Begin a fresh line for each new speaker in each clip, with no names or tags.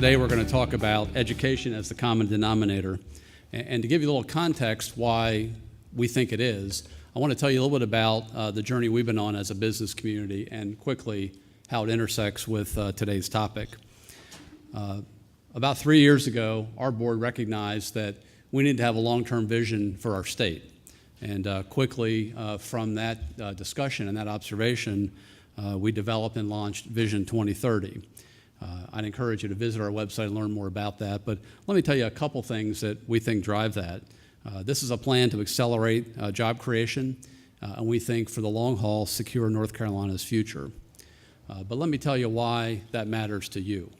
Today we're going to talk about education as the common denominator. And to give you a little context why we think it is, I want to tell you a little bit about the journey we've been on as a business community and quickly how it intersects with today's topic. About 3 years ago, our board recognized that we need to have a long-term vision for our state. And quickly from that discussion and that observation, we developed and launched Vision 2030. I'd encourage you to visit our website and learn more about that. But let me tell you a couple things that we think drive that. This is a plan to accelerate job creation, and we think for the long haul, secure North Carolina's future. But let me tell you why that matters to you,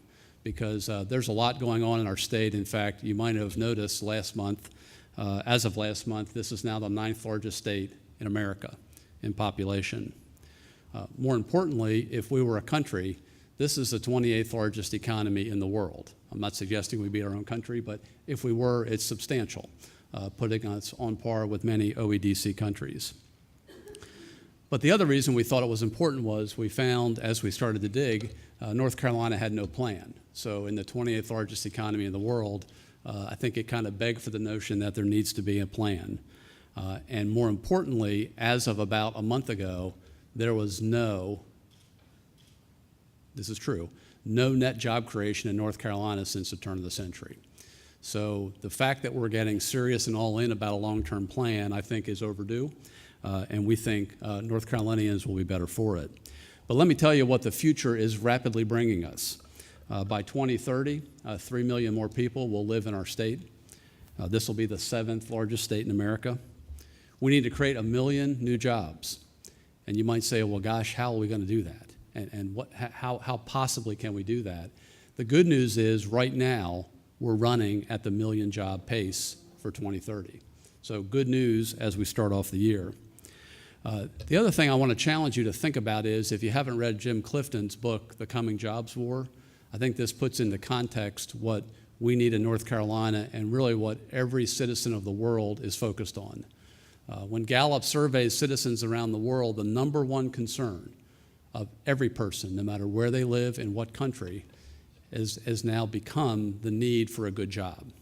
because there's a lot going on in our state. In fact, you might have noticed last month, as of last month, this is now the 9th largest state in America in population. More importantly, if we were a country, this is the 28th largest economy in the world. I'm not suggesting we beat our own country, but if we were, it's substantial, putting us on par with many OEDC countries. But the other reason we thought it was important was we found, as we started to dig, North Carolina had no plan. So in the 28th largest economy in the world, I think it kind of begged for the notion that there needs to be a plan. And more importantly, as of about a month ago, there was this is true, no net job creation in North Carolina since the turn of the century. So the fact that we're getting serious and all in about a long-term plan, I think, is overdue, and we think North Carolinians will be better for it. But let me tell you what the future is rapidly bringing us. By 2030, 3 million more people will live in our state. This will be the 7th largest state in America. We need to create 1 million new jobs. And you might say, well, gosh, how are we going to do that? And how possibly can we do that? The good news is right now we're running at the 1 million job pace for 2030. So good news as we start off the year. The other thing I want to challenge you to think about is if you haven't read Jim Clifton's book, The Coming Jobs War, I think this puts into context what we need in North Carolina and really what every citizen of the world is focused on. When Gallup surveys citizens around the world, the number one concern of every person, no matter where they live in what country, has now become the need for a good job.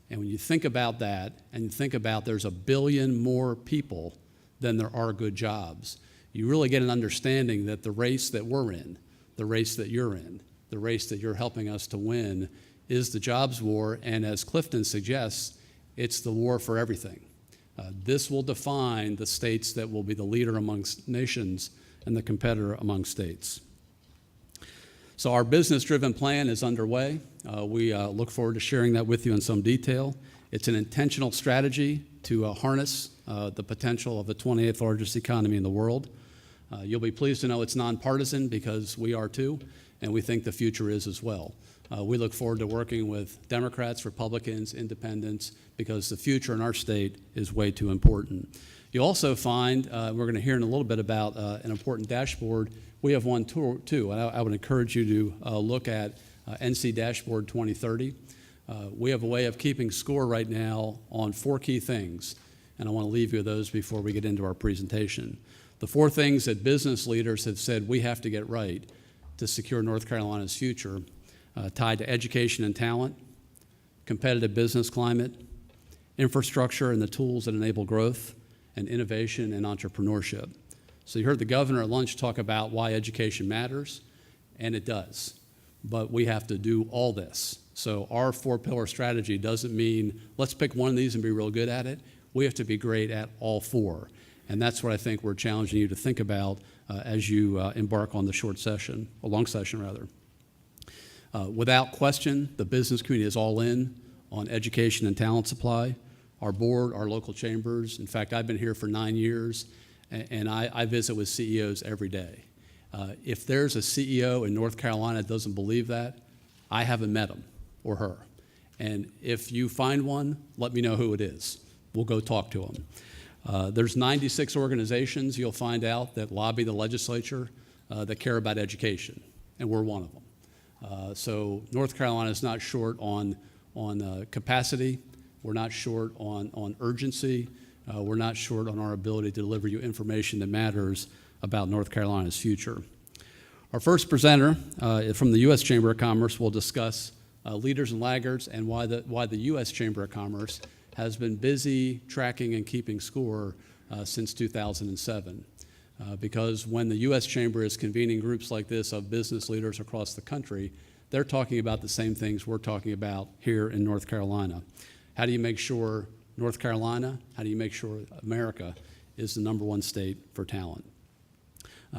And when you think about that, and you think about there's 1 billion more people than there are good jobs, you really get an understanding that the race that we're in, the race that you're in, the race that you're helping us to win is the jobs war, and as Clifton suggests, it's the war for everything. This will define the states that will be the leader amongst nations and the competitor among states. So our business-driven plan is underway. We look forward to sharing that with you in some detail. It's an intentional strategy to harness the potential of the 28th largest economy in the world. You'll be pleased to know it's nonpartisan because we are too, and we think the future is as well. We look forward to working with Democrats, Republicans, Independents, because the future in our state is way too important. You'll also find, we're going to hear in a little bit about an important dashboard. We have one too, and I would encourage you to look at NC Dashboard 2030. We have a way of keeping score right now on 4 key things, and I want to leave you with those before we get into our presentation. The 4 things that business leaders have said we have to get right to secure North Carolina's future, tied to education and talent, competitive business climate, infrastructure and the tools that enable growth, and innovation and entrepreneurship. So you heard the governor at lunch talk about why education matters, and it does. But we have to do all this. So our 4-pillar strategy doesn't mean let's pick one of these and be real good at it. We have to be great at all 4. And that's what I think we're challenging you to think about as you embark on the long session rather. Without question, the business community is all in on education and talent supply. Our board, our local chambers. In fact, I've been here for 9 years, and I visit with CEOs every day. If there's a CEO in North Carolina that doesn't believe that, I haven't met him or her. And if you find one, let me know who it is. We'll go talk to them. There's 96 organizations you'll find out that lobby the legislature that care about education, and we're one of them. So North Carolina is not short on capacity. We're not short on urgency. We're not short on our ability to deliver you information that matters about North Carolina's future. Our first presenter from the U.S. Chamber of Commerce will discuss leaders and laggards and why the U.S. Chamber of Commerce has been busy tracking and keeping score since 2007. Because when the U.S. Chamber is convening groups like this of business leaders across the country, they're talking about the same things we're talking about here in North Carolina. How do you make sure North Carolina, how do you make sure America is the #1 state for talent?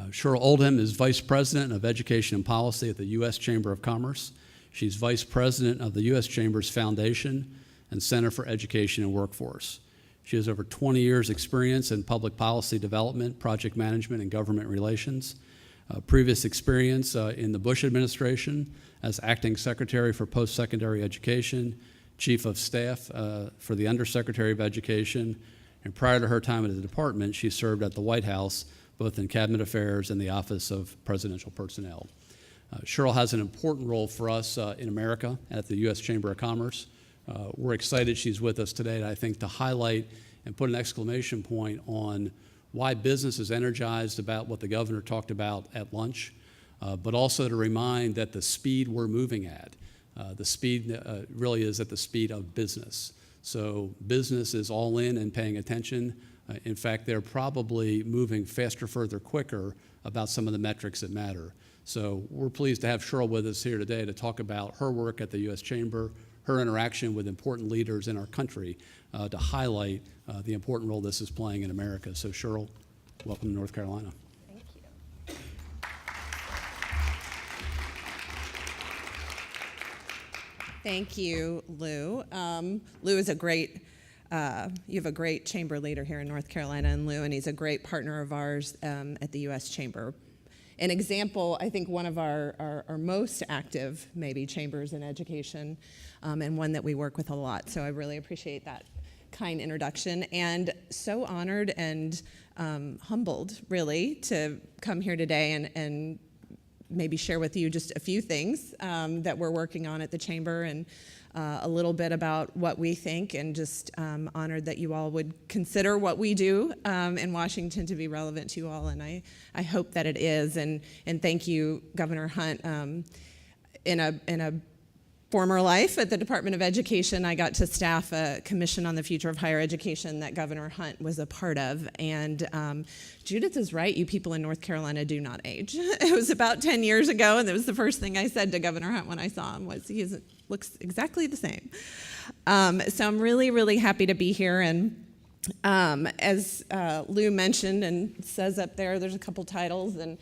Cheryl Oldham is Vice President of Education and Policy at the U.S. Chamber of Commerce. She's Vice President of the U.S. Chamber's Foundation and Center for Education and Workforce. She has over 20 years' experience in public policy development, project management, and government relations. Previous experience in the Bush administration as Acting Secretary for Post-Secondary Education, Chief of Staff for the Undersecretary of Education, and prior to her time at the department, she served at the White House both in Cabinet Affairs and the Office of Presidential Personnel. Cheryl has an important role for us in America at the U.S. Chamber of Commerce. We're excited she's with us today, I think, to highlight and put an exclamation point on why business is energized about what the governor talked about at lunch, but also to remind that the speed we're moving at, the speed really is at the speed of business. So business is all in and paying attention. In fact, they're probably moving faster, further, quicker about some of the metrics that matter. So we're pleased to have Cheryl with us here today to talk about her work at the U.S. Chamber, her interaction with important leaders in our country to highlight the important role this is playing in America. So Cheryl, welcome to North Carolina.
Thank you. Thank you, Lou. Lou is you have a great chamber leader here in North Carolina in Lou, and he's a great partner of ours at the U.S. Chamber. An example, I think one of our most active, maybe, chambers in education, and one that we work with a lot. So I really appreciate that kind introduction, and so honored and humbled, really, to come here today and maybe share with you just a few things that we're working on at the Chamber, and a little bit about what we think, and just honored that you all would consider what we do in Washington to be relevant to you all, and I hope that it is. And thank you, Governor Hunt. In a former life at the Department of Education, I got to staff a commission on the future of higher education that Governor Hunt was a part of. And Judith is right, you people in North Carolina do not age. It was about 10 years ago, and that was the first thing I said to Governor Hunt when I saw him, was he looks exactly the same. So I'm really, really happy to be here. And as Lou mentioned and says up there's a couple titles, and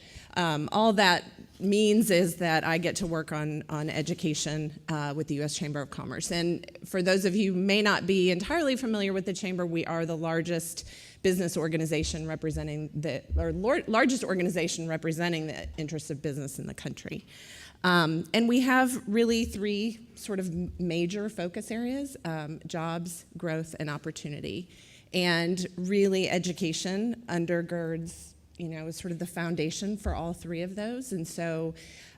all that means is that I get to work on education with the U.S. Chamber of Commerce. And for those of you who may not be entirely familiar with the Chamber, we are the largest business organization largest organization representing the interests of business in the country. And we have really 3 sort of major focus areas: jobs, growth, and opportunity. And really, education undergirds, is sort of the foundation for all 3 of those. And so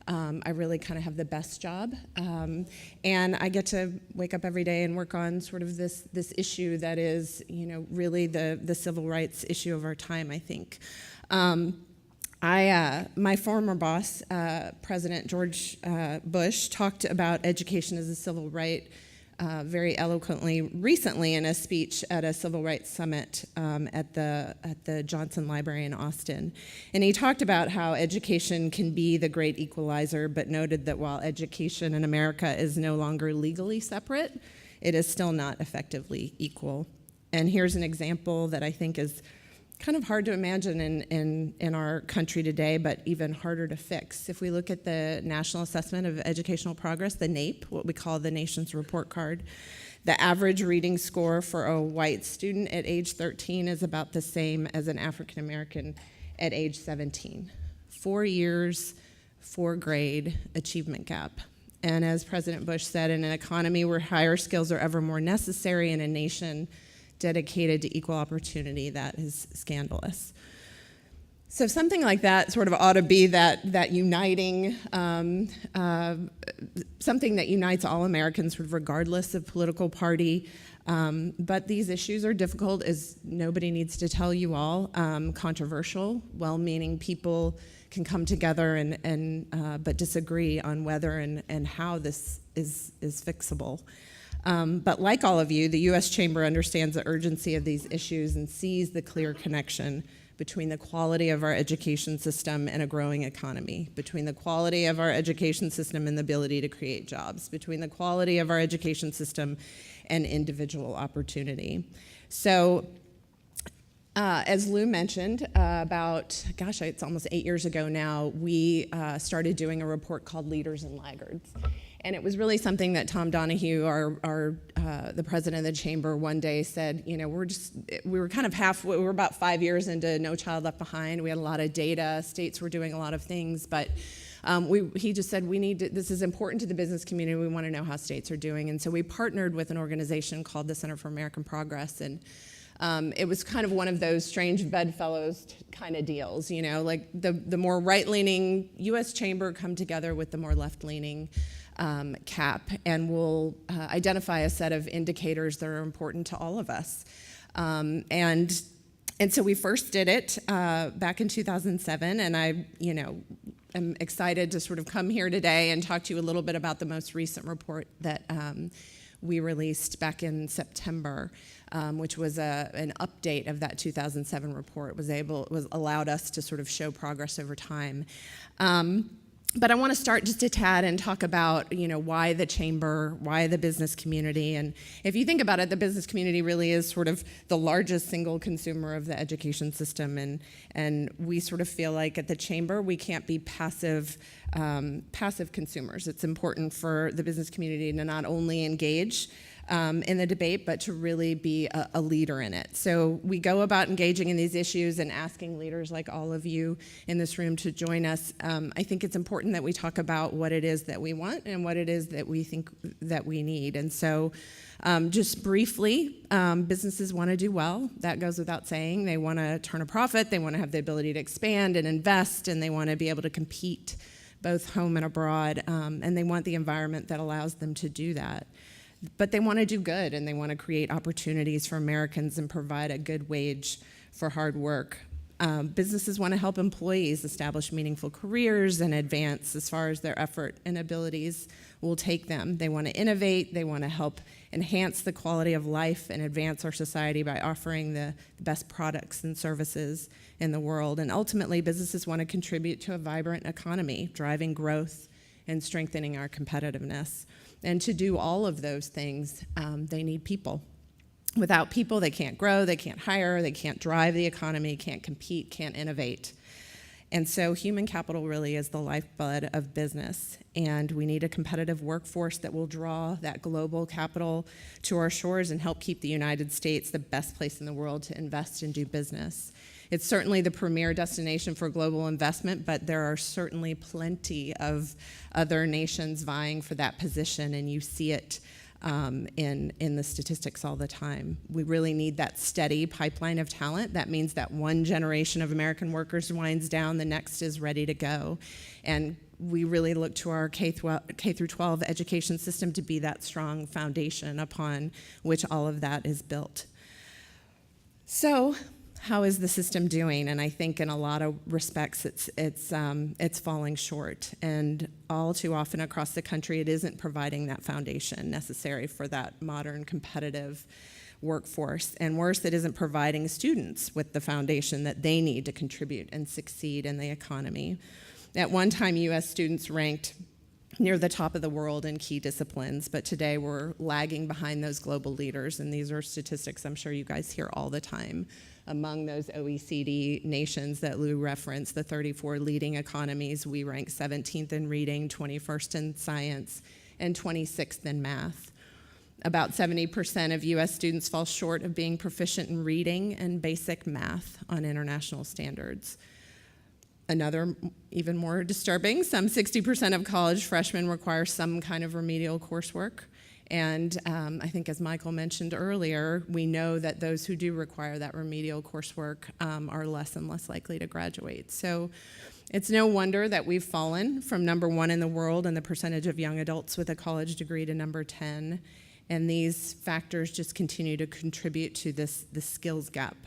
I really kind of have the best job. And I get to wake up every day and work on sort of this issue that is, really the civil rights issue of our time, I think. My former boss, President George Bush, talked about education as a civil right very eloquently recently in a speech at a civil rights summit at the Johnson Library in Austin. And he talked about how education can be the great equalizer, but noted that while education in America is no longer legally separate, it is still not effectively equal. And here's an example that I think is kind of hard to imagine in our country today, but even harder to fix. If we look at the National Assessment of Educational Progress, the NAEP, what we call the nation's report card, the average reading score for a white student at age 13 is about the same as an African American at age 17. 4 years, 4-grade achievement gap. And as President Bush said, in an economy where higher skills are ever more necessary, in a nation dedicated to equal opportunity, that is scandalous. So something like that sort of ought to be that uniting, something that unites all Americans, sort of regardless of political party. But these issues are difficult, as nobody needs to tell you all. Controversial, well-meaning people can come together and but disagree on whether and how this is fixable. But like all of you, the U.S. Chamber understands the urgency of these issues and sees the clear connection between the quality of our education system and a growing economy, between the quality of our education system and the ability to create jobs, between the quality of our education system and individual opportunity. So, as Lou mentioned, it's almost 8 years ago now, we started doing a report called Leaders and Laggards. And it was really something that Tom Donahue, the president of the chamber, one day said, we were about 5 years into No Child Left Behind. We had a lot of data, states were doing a lot of things, but he just said, this is important to the business community, we want to know how states are doing. And so we partnered with an organization called the Center for American Progress, and it was kind of one of those strange bedfellows kind of deals, like the more right-leaning U.S. chamber come together with the more left-leaning CAP, and we'll identify a set of indicators that are important to all of us. And so we first did it back in 2007, and I, am excited to sort of come here today and talk to you a little bit about the most recent report that we released back in September, which was an update of that 2007 report. It allowed us to sort of show progress over time. But I want to start just a tad and talk about, why the chamber, why the business community. And if you think about it, the business community really is sort of the largest single consumer of the education system. And we sort of feel like at the chamber, we can't be passive consumers. It's important for the business community to not only engage in the debate, but to really be a leader in it. So we go about engaging in these issues and asking leaders like all of you in this room to join us. I think it's important that we talk about what it is that we want and what it is that we think that we need. And so just briefly, businesses want to do well. That goes without saying. They want to turn a profit. They want to have the ability to expand and invest, and they want to be able to compete both home and abroad. And they want the environment that allows them to do that. But they want to do good, and they want to create opportunities for Americans and provide a good wage for hard work. Businesses want to help employees establish meaningful careers and advance as far as their effort and abilities will take them. They want to innovate. They want to help enhance the quality of life and advance our society by offering the best products and services in the world. And ultimately, businesses want to contribute to a vibrant economy, driving growth and strengthening our competitiveness. And to do all of those things, they need people. Without people, they can't grow, they can't hire, they can't drive the economy, can't compete, can't innovate. And so human capital really is the lifeblood of business. And we need a competitive workforce that will draw that global capital to our shores and help keep the United States the best place in the world to invest and do business. It's certainly the premier destination for global investment, but there are certainly plenty of other nations vying for that position, and you see it in the statistics all the time. We really need that steady pipeline of talent. That means that one generation of American workers winds down, the next is ready to go. And we really look to our K through 12 education system to be that strong foundation upon which all of that is built. So, how is the system doing? And I think in a lot of respects it's falling short. And all too often across the country, it isn't providing that foundation necessary for that modern competitive workforce. And worse, it isn't providing students with the foundation that they need to contribute and succeed in the economy. At one time, U.S. students ranked near the top of the world in key disciplines, but today we're lagging behind those global leaders, and these are statistics I'm sure you guys hear all the time. Among those OECD nations that Lou referenced, the 34 leading economies, we rank 17th in reading, 21st in science, and 26th in math. About 70% of U.S. students fall short of being proficient in reading and basic math on international standards. Another, even more disturbing, some 60% of college freshmen require some kind of remedial coursework, And I think, as Michael mentioned earlier, we know that those who do require that remedial coursework are less and less likely to graduate. So it's no wonder that we've fallen from number 1 in the world in the percentage of young adults with a college degree to number 10. And these factors just continue to contribute to this skills gap.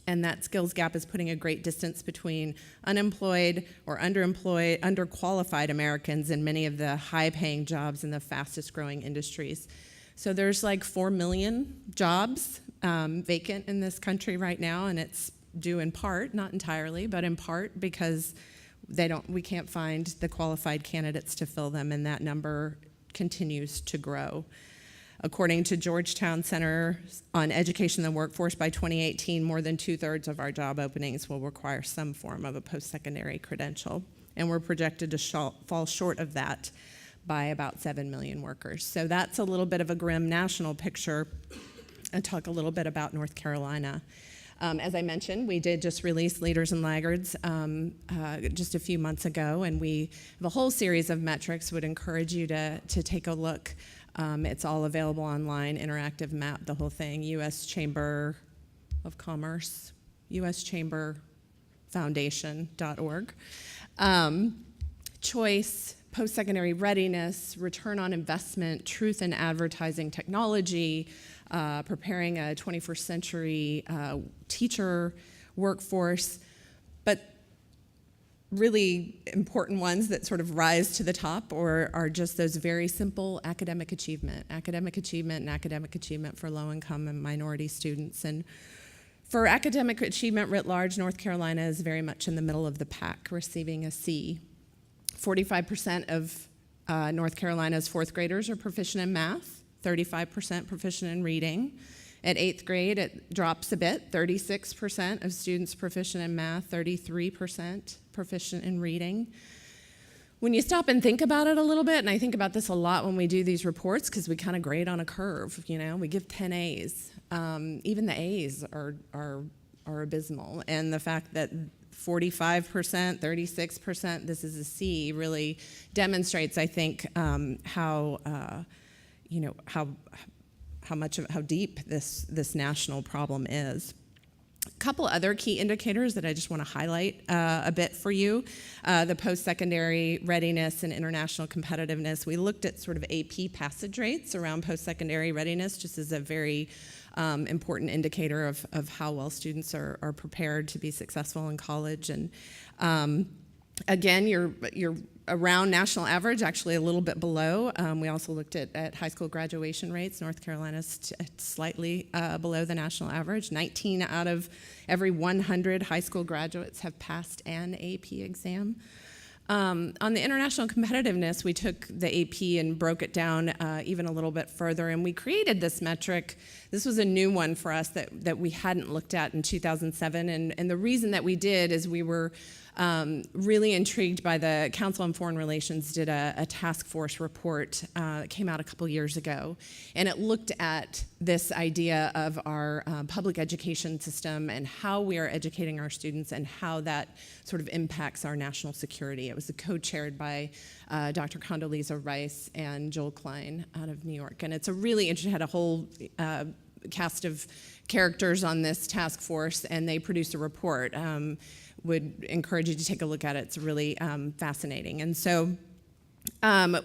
And that skills gap is putting a great distance between unemployed or underemployed, underqualified Americans in many of the high-paying jobs in the fastest-growing industries. So there's like 4 million jobs vacant in this country right now, and it's due in part, not entirely, but in part because we can't find the qualified candidates to fill them, and that number continues to grow. According to Georgetown Center on Education and the Workforce, by 2018, more than 2/3 of our job openings will require some form of a post-secondary credential, and we're projected to fall short of that by about 7 million workers. So that's a little bit of a grim national picture, and talk a little bit about North Carolina. As I mentioned, we did just release Leaders and Laggards just a few months ago, and we have a whole series of metrics. Would encourage you to take a look. It's all available online, interactive map, the whole thing, U.S. Chamber of Commerce, uschamberfoundation.org. Choice, post-secondary readiness, return on investment, truth in advertising technology, preparing a 21st century teacher workforce, but really important ones that sort of rise to the top or are just those very simple academic achievement for low-income and minority students. And for academic achievement writ large, North Carolina is very much in the middle of the pack, receiving a C. 45% of North Carolina's fourth graders are proficient in math, 35% proficient in reading. At 8th grade, it drops a bit, 36% of students proficient in math, 33% proficient in reading. When you stop and think about it a little bit, and I think about this a lot when we do these reports because we kind of grade on a curve, we give 10 A's. Even the A's are abysmal, and the fact that 45%, 36%, this is a C, really demonstrates, I think, how deep this national problem is. A couple other key indicators that I just want to highlight a bit for you. The post-secondary readiness and international competitiveness. We looked at sort of AP passage rates around post-secondary readiness just as a very important indicator of how well students are prepared to be successful in college. And again, you're around national average, actually a little bit below. We also looked at high school graduation rates. North Carolina's slightly below the national average. 19 out of every 100 high school graduates have passed an AP exam. On the international competitiveness, we took the AP and broke it down even a little bit further, and we created this metric. This was a new one for us that we hadn't looked at in 2007, and the reason that we did is we were really intrigued by the Council on Foreign Relations did a task force report that came out a couple years ago, and it looked at this idea of our public education system and how we are educating our students and how that sort of impacts our national security. It was co-chaired by Dr. Condoleezza Rice and Joel Klein out of New York, and it's a really interesting, had a whole cast of characters on this task force, and they produced a report. Would encourage you to take a look at it. It's really fascinating. And so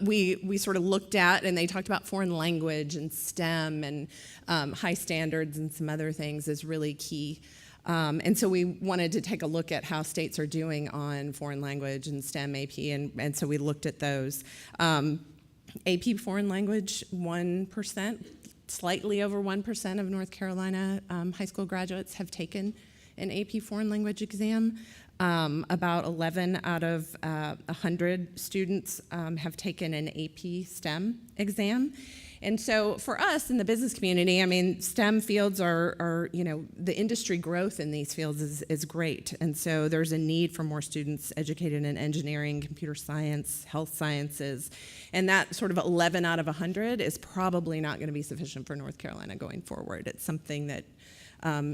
we sort of looked at, and they talked about foreign language and STEM and high standards and some other things as really key. And so we wanted to take a look at how states are doing on foreign language and STEM AP, and so we looked at those. AP foreign language, 1%, slightly over 1% of North Carolina high school graduates have taken an AP foreign language exam. About 11 out of 100 students have taken an AP STEM exam. And so for us in the business community, I mean, STEM fields are the industry growth in these fields is great. And so there's a need for more students educated in engineering, computer science, health sciences. And that sort of 11 out of 100 is probably not going to be sufficient for North Carolina going forward. It's something that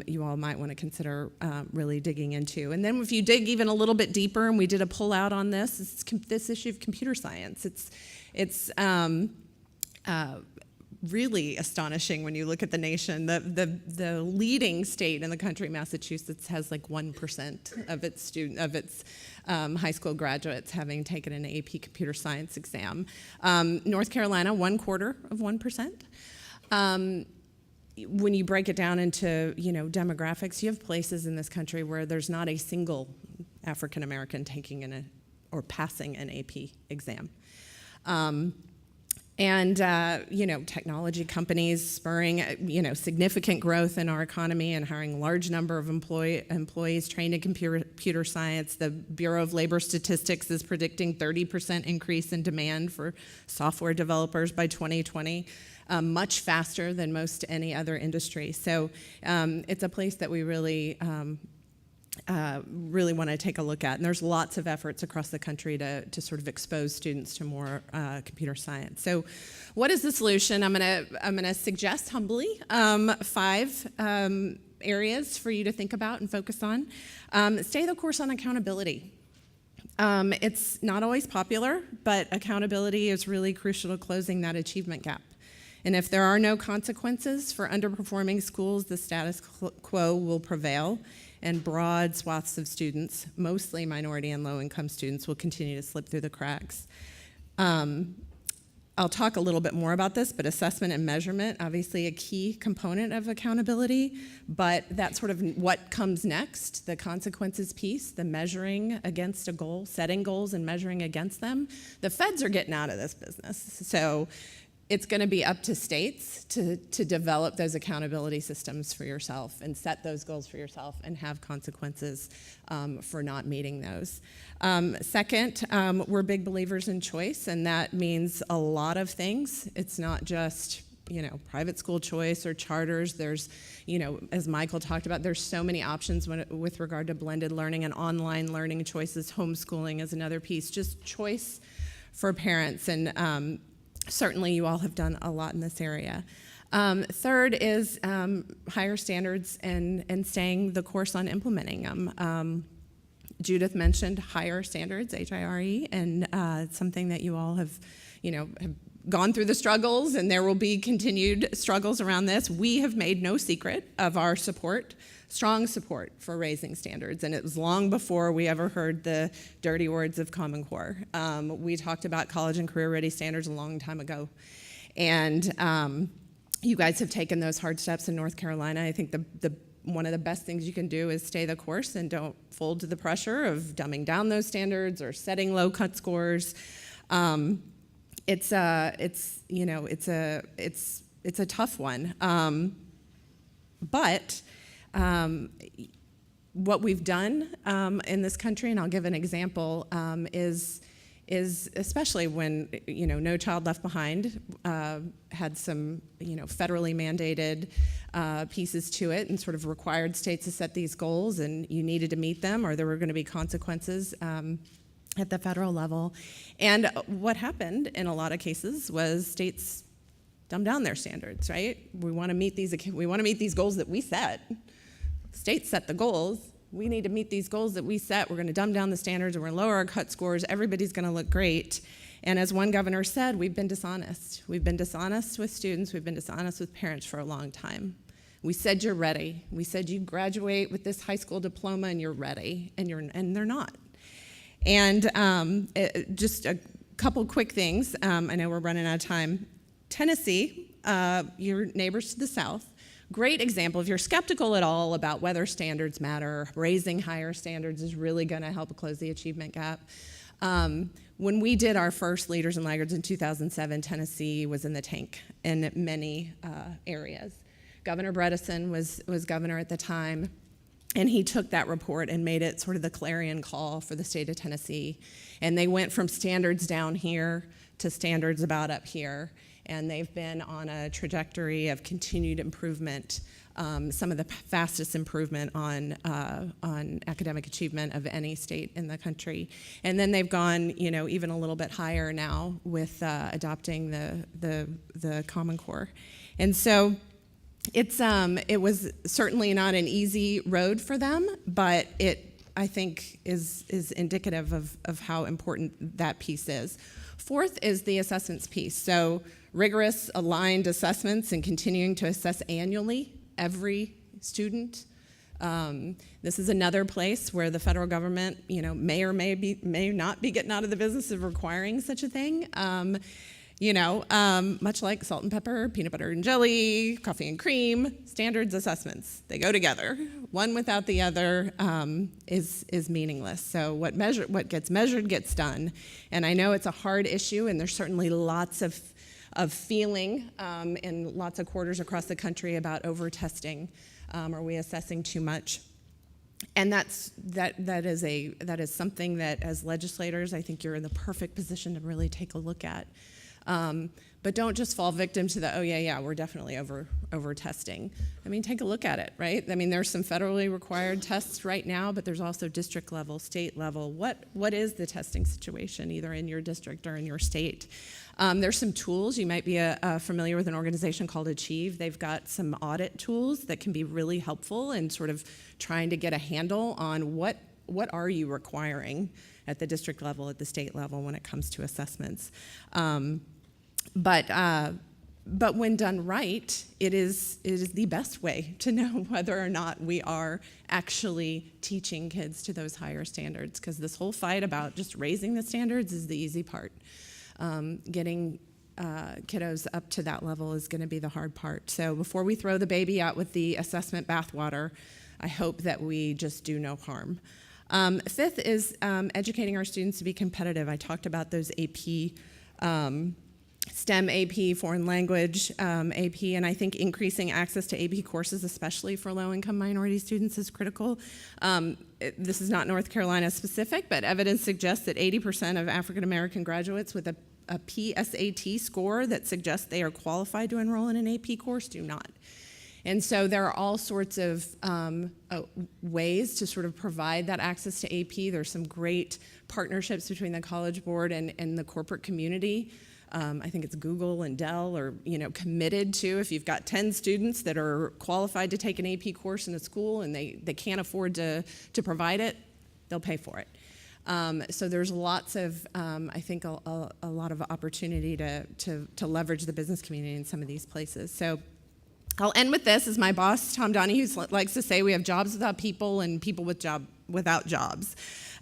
you all might want to consider really digging into. And then if you dig even a little bit deeper, and we did a pull out on this, it's this issue of computer science. really astonishing when you look at the nation. The leading state in the country, Massachusetts, has like 1% of its high school graduates having taken an AP computer science exam. North Carolina, 0.25%. When you break it down into demographics, you have places in this country where there's not a single African American taking or passing an AP exam. Technology companies spurring, significant growth in our economy and hiring large number of employees trained in computer science. The Bureau of Labor Statistics is predicting 30% increase in demand for software developers by 2020, much faster than most any other industry. So it's a place that we really want to take a look at. And there's lots of efforts across the country to sort of expose students to more computer science. So what is the solution? I'm gonna suggest humbly 5 areas for you to think about and focus on. Stay the course on accountability. It's not always popular, but accountability is really crucial to closing that achievement gap. And if there are no consequences for underperforming schools, the status quo will prevail, and broad swaths of students, mostly minority and low-income students, will continue to slip through the cracks. I'll talk a little bit more about this, but assessment and measurement, obviously a key component of accountability, but that's sort of what comes next, the consequences piece, the measuring against a goal, setting goals and measuring against them. The feds are getting out of this business, so it's going to be up to states to develop those accountability systems for yourself and set those goals for yourself and have consequences for not meeting those. Second, we're big believers in choice, and that means a lot of things. It's not just private school choice or charters. There's, as Michael talked about, there's so many options with regard to blended learning and online learning choices. Homeschooling is another piece. Just choice for parents, and certainly you all have done a lot in this area. Third is higher standards and staying the course on implementing them. Judith mentioned higher standards, HIRE, and it's something that you all have gone through the struggles, and there will be continued struggles around this. We have made no secret of our strong support for raising standards, and it was long before we ever heard the dirty words of Common Core. We talked about college and career ready standards a long time ago, and you guys have taken those hard steps in North Carolina. I think one of the best things you can do is stay the course and don't fold to the pressure of dumbing down those standards or setting low cut scores. It's a tough one, but what we've done in this country, and I'll give an example, is especially when No Child Left Behind had some federally mandated pieces to it and sort of required states to set these goals, and you needed to meet them or there were going to be consequences at the federal level. And what happened in a lot of cases was states dumbed down their standards, right? We want to meet these goals that we set. States set the goals. We need to meet these goals that we set. We're going to dumb down the standards, and we're going to lower our cut scores. Everybody's going to look great. And as one governor said, we've been dishonest. We've been dishonest with students. We've been dishonest with parents for a long time. We said you're ready. We said you graduate with this high school diploma and you're ready, and they're not. And just a couple quick things. I know we're running out of time. Tennessee, your neighbors to the south, great example. If you're skeptical at all about whether standards matter, raising higher standards is really going to help close the achievement gap. When we did our first Leaders and Laggards in 2007, Tennessee was in the tank in many areas. Governor Bredesen was governor at the time, and he took that report and made it sort of the clarion call for the state of Tennessee. And they went from standards down here to standards about up here. And they've been on a trajectory of continued improvement, some of the fastest improvement on academic achievement of any state in the country. And then they've gone, even a little bit higher now with adopting the Common Core. And so it was certainly not an easy road for them, but it, I think, is indicative of how important that piece is. Fourth is the assessments piece. So rigorous, aligned assessments and continuing to assess annually every student. This is another place where the federal government, may or may not be getting out of the business of requiring such a thing. Much like salt and pepper, peanut butter and jelly, coffee and cream, standards assessments, they go together. One without the other is meaningless. So what gets measured gets done. And I know it's a hard issue, and there's certainly lots of feeling in lots of quarters across the country about over-testing. Are we assessing too much? And that is something that, as legislators, I think you're in the perfect position to really take a look at. But don't just fall victim to the, we're definitely over testing. I mean, take a look at it, right? I mean, there's some federally required tests right now, but there's also district level, state level. What is the testing situation, either in your district or in your state? There's some tools. You might be familiar with an organization called Achieve. They've got some audit tools that can be really helpful in sort of trying to get a handle on what are you requiring at the district level, at the state level when it comes to assessments. But when done right, it is the best way to know whether or not we are actually teaching kids to those higher standards, because this whole fight about just raising the standards is the easy part. Getting kiddos up to that level is going to be the hard part. So before we throw the baby out with the assessment bathwater, I hope that we just do no harm. Fifth is educating our students to be competitive. I talked about those AP, STEM AP, foreign language AP, and I think increasing access to AP courses, especially for low-income minority students, is critical. This is not North Carolina specific, but evidence suggests that 80% of African American graduates with a PSAT score that suggests they are qualified to enroll in an AP course do not. And so there are all sorts of ways to sort of provide that access to AP. There's some great partnerships between the College Board and the corporate community. I think it's Google and Dell are committed to, if you've got 10 students that are qualified to take an AP course in a school and they can't afford to provide it, they'll pay for it. So there's lots of, I think, a lot of opportunity to leverage the business community in some of these places. So I'll end with this. As my boss, Tom Donahue, likes to say, we have jobs without people and people without jobs.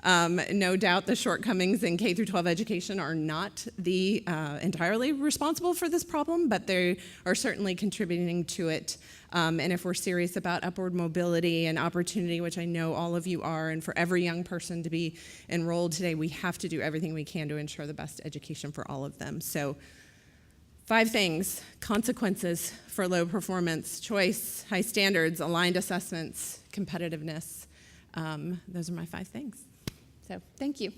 No doubt the shortcomings in K through 12 education are not entirely responsible for this problem, but they are certainly contributing to it. And if we're serious about upward mobility and opportunity, which I know all of you are, and for every young person to be enrolled today, we have to do everything we can to ensure the best education for all of them. So 5 things: consequences for low performance, choice, high standards, aligned assessments, competitiveness. Those are my 5 things. So thank you.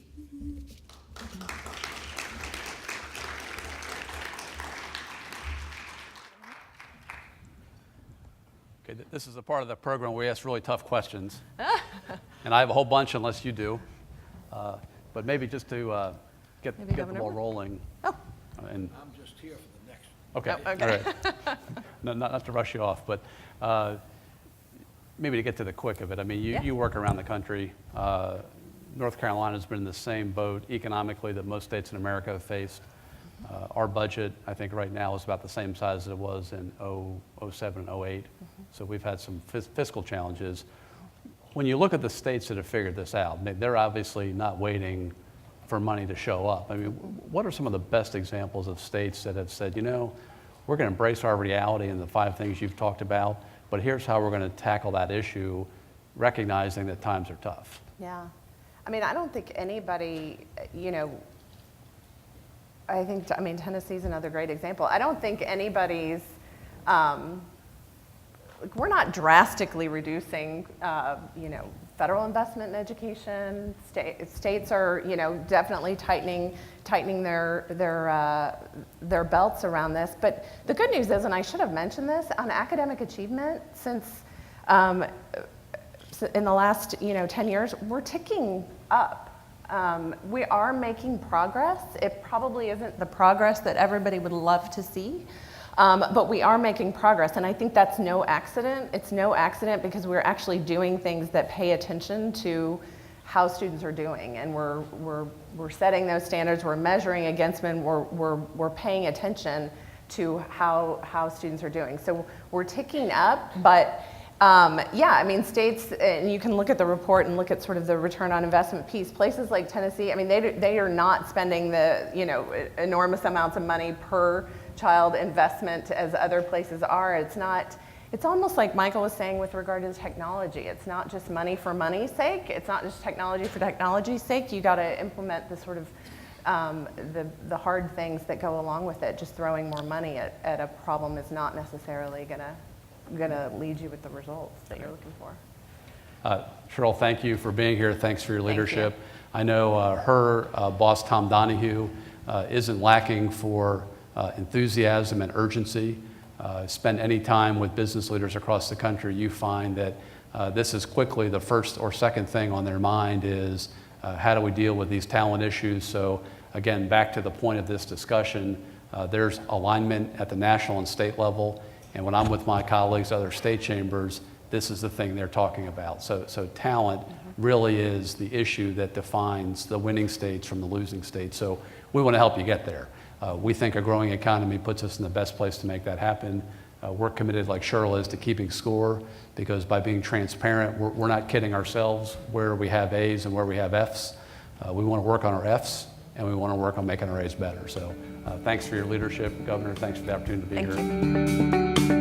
Okay, this is a part of the program where we ask really tough questions. And I have a whole bunch unless you do. But maybe just to get the ball rolling.
Oh.
And
I'm just here for the next.
Okay.
Oh, okay.
All right. No, not to rush you off, but maybe to get to the quick of it. I mean, you work around the country. North Carolina's been in the same boat economically that most states in America have faced. Our budget, I think right now, is about the same size as it was in 07 and 08. So we've had some fiscal challenges. When you look at the states that have figured this out, they're obviously not waiting for money to show up. I mean, what are some of the best examples of states that have said, we're going to embrace our reality and the 5 things you've talked about, but here's how we're going to tackle that issue, recognizing that times are tough?
Yeah. I mean, I don't think anybody, Tennessee's another great example. I don't think anybody's, we're not drastically reducing, federal investment in education. States are, definitely tightening their belts around this. But the good news is, and I should have mentioned this, on academic achievement, since in the last 10 years, we're ticking up. We are making progress. It probably isn't the progress that everybody would love to see, but we are making progress, and I think that's no accident. It's no accident because we're actually doing things that pay attention to how students are doing, and we're setting those standards, we're measuring against them, we're paying attention to how students are doing. So we're ticking up, but yeah, I mean, states, and you can look at the report and look at sort of the return on investment piece. Places like Tennessee, I mean, they are not spending the, you know, enormous amounts of money per child investment as other places are. It's not, it's almost like Michael was saying with regard to technology. It's not just money for money's sake. It's not just technology for technology's sake. You got to implement the sort of the hard things that go along with it. Just throwing more money at a problem is not necessarily gonna lead you with the results that you're looking for.
Cheryl, thank you for being here. Thanks for your
Thank you.
leadership. I know her boss, Tom Donahue, isn't lacking for enthusiasm and urgency. Spend any time with business leaders across the country, you find that this is quickly the first or second thing on their mind is how do we deal with these talent issues. So again, back to the point of this discussion, there's alignment at the national and state level. And when I'm with my colleagues, other state chambers, this is the thing they're talking about. So talent really is the issue that defines the winning states from the losing states. So we want to help you get there. We think a growing economy puts us in the best place to make that happen. We're committed, like Cheryl is, to keeping score, because by being transparent, we're not kidding ourselves where we have A's and where we have F's. We want to work on our F's, and we want to work on making our A's better. So thanks for your leadership, Governor. Thanks for the opportunity to be here.
Thank you.